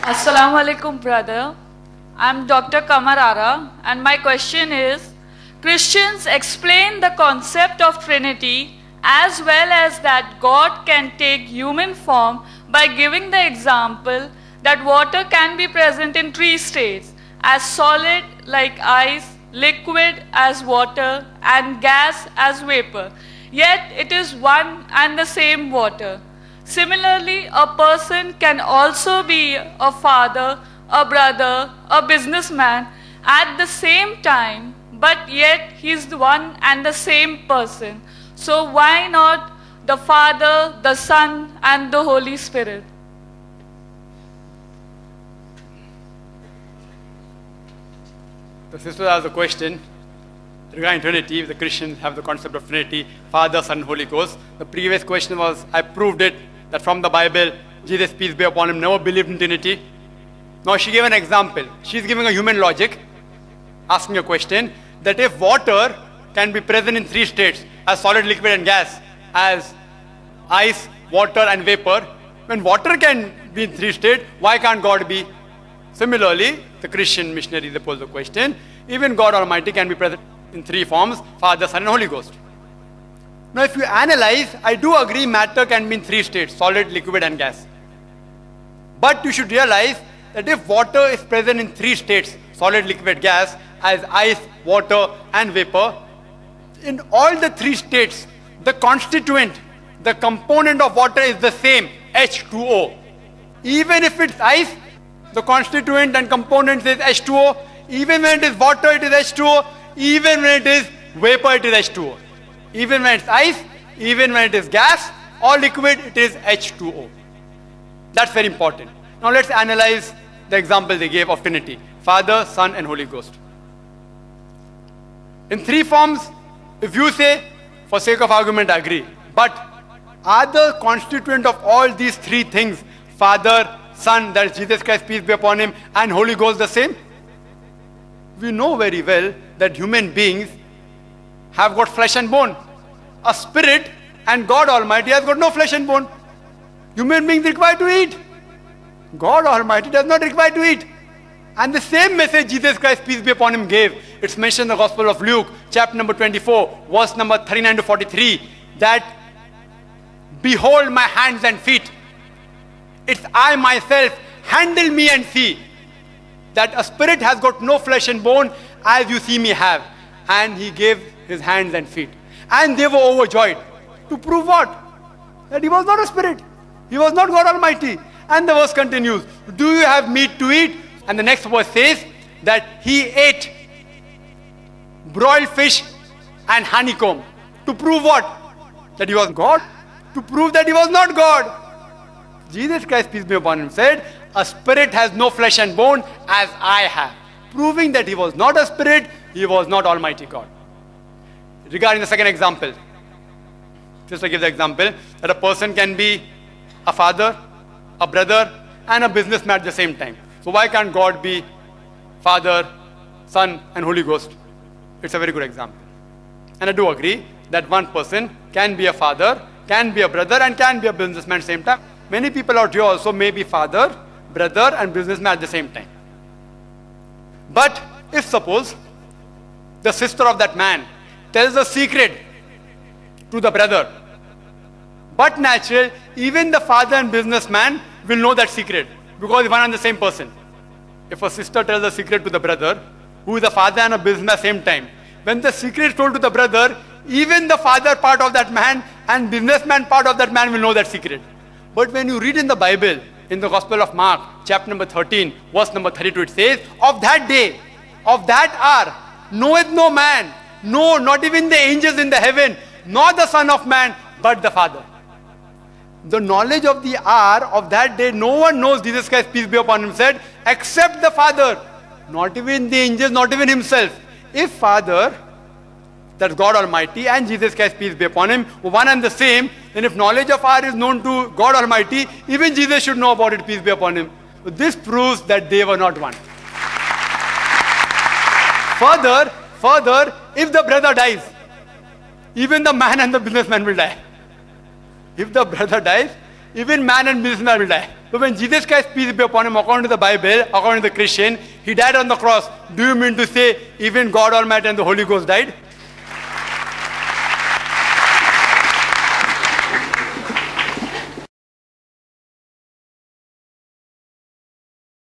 Assalamu alaikum, brother. I'm Dr. Kamarara, and my question is, Christians explain the concept of Trinity as well as that God can take human form by giving the example that water can be present in three states, as solid like ice, liquid as water, and gas as vapor. Yet it is one and the same water. Similarly, a person can also be a father, a brother, a businessman at the same time, but yet he is one and the same person. So why not the Father, the Son, and the Holy Spirit? The sister has a question regarding Trinity. The Christians have the concept of Trinity, Father, Son, Holy Ghost. The previous question was, I proved it, that from the Bible, Jesus, peace be upon him, never believed in Trinity. Now she gave an example. She's giving a human logic, asking a question, that if water can be present in three states, as solid, liquid, and gas, as ice, water, and vapor, when water can be in three states, why can't God be? Similarly, the Christian missionaries they pose the question, even God Almighty can be present in three forms, Father, Son, and Holy Ghost. Now if you analyze, I do agree matter can be in three states, solid, liquid, and gas. But you should realize that if water is present in three states, solid, liquid, gas, as ice, water, and vapor, in all the three states, the constituent, the component of water is the same, H2O. Even if it's ice, the constituent and component is H2O. Even when it is water, it is H2O. Even when it is vapor, it is H2O. Even when it's ice, even when it is gas or liquid, it is H2O. That's very important. Now let's analyze the example they gave of Trinity, Father, Son, and Holy Ghost. In three forms, if you say, for sake of argument, I agree. But are the constituent of all these three things, Father, Son, that is Jesus Christ, peace be upon him, and Holy Ghost the same? We know very well that human beings have got flesh and bone. A spirit and God Almighty has got no flesh and bone. Human beings require to eat. God Almighty does not require to eat. And the same message Jesus Christ, peace be upon him, gave. It's mentioned in the Gospel of Luke, chapter number 24, verse number 39 to 43, that behold my hands and feet. It's I myself, handle me and see. That a spirit has got no flesh and bone as you see me have. And he gave his hands and feet. And they were overjoyed. To prove what? That he was not a spirit. He was not God Almighty. And the verse continues, do you have meat to eat? And the next verse says that he ate broiled fish and honeycomb. To prove what? That he was God? To prove that he was not God. Jesus Christ, peace be upon him, said, a spirit has no flesh and bone as I have. Proving that he was not a spirit, he was not Almighty God. Regarding the second example, just to give the example, that a person can be a father, a brother, and a businessman at the same time. So why can't God be Father, Son, and Holy Ghost? It's a very good example. And I do agree that one person can be a father, can be a brother, and can be a businessman at the same time. Many people out here also may be father, brother, and businessman at the same time. But if suppose the sister of that man tells a secret to the brother, but natural, even the father and businessman will know that secret because one and the same person. If a sister tells a secret to the brother, who is a father and a businessman at the same time, when the secret is told to the brother, even the father part of that man and businessman part of that man will know that secret. But when you read in the Bible, in the Gospel of Mark, chapter number 13, verse number 32, it says, of that day, of that hour, knoweth no man, no, not even the angels in the heaven, nor the Son of Man, but the Father. The knowledge of the hour of that day, no one knows, Jesus Christ, peace be upon him, said, except the Father. Not even the angels, not even himself. If Father, that's God Almighty, and Jesus Christ, peace be upon him, one and the same, then if knowledge of hour is known to God Almighty, even Jesus should know about it, peace be upon him. So this proves that they were not one. Further, if the brother dies, even the man and the businessman will die. If the brother dies, even man and businessman will die. So when Jesus Christ, peace be upon him, according to the Bible, according to the Christian, he died on the cross. Do you mean to say even God Almighty and the Holy Ghost died?